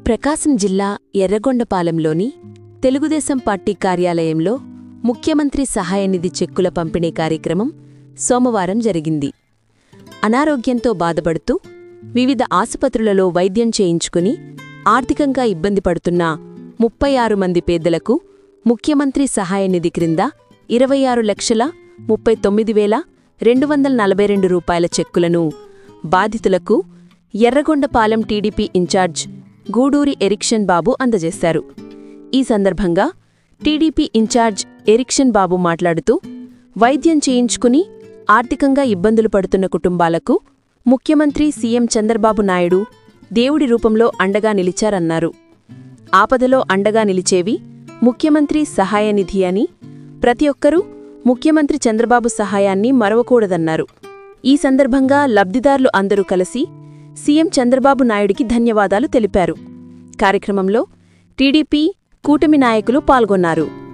ప్రకాశం జిల్లా ఎర్రగొండపాలెంలోని తెలుగుదేశం పార్టీ కార్యాలయంలో ముఖ్యమంత్రి సహాయనిధి చెక్కుల పంపిణీ కార్యక్రమం సోమవారం జరిగింది. అనారోగ్యంతో బాధపడుతూ వివిధ ఆసుపత్రులలో వైద్యం చేయించుకుని ఆర్థికంగా ఇబ్బంది పడుతున్న 36 మంది పేదలకు ముఖ్యమంత్రి సహాయనిధి క్రింద 26,39,242 రూపాయల చెక్కులను బాధితులకు ఎర్రగొండపాలెం టీడీపీ ఇన్ఛార్జ్ గూడూరి ఎరిక్షన్ బాబు అందజేశారు. ఈ సందర్భంగా టీడీపీ ఇన్ఛార్జ్ ఎరిక్షన్ బాబు మాట్లాడుతూ వైద్యం చేయించుకుని ఆర్థికంగా ఇబ్బందులు పడుతున్న కుటుంబాలకు ముఖ్యమంత్రి సీఎం చంద్రబాబు నాయుడు దేవుడి రూపంలో అండగా నిలిచారన్నారు. ఆపదలో అండగా నిలిచేవి ముఖ్యమంత్రి సహాయనిధి అని, ప్రతి ఒక్కరూ ముఖ్యమంత్రి చంద్రబాబు సహాయాన్ని మరవకూడదన్నారు. ఈ సందర్భంగా లబ్ధిదారులు అందరూ కలిసి సీఎం చంద్రబాబు నాయుడికి ధన్యవాదాలు తెలిపారు. కార్యక్రమంలో టీడీపీ కూటమి నాయకులు పాల్గొన్నారు.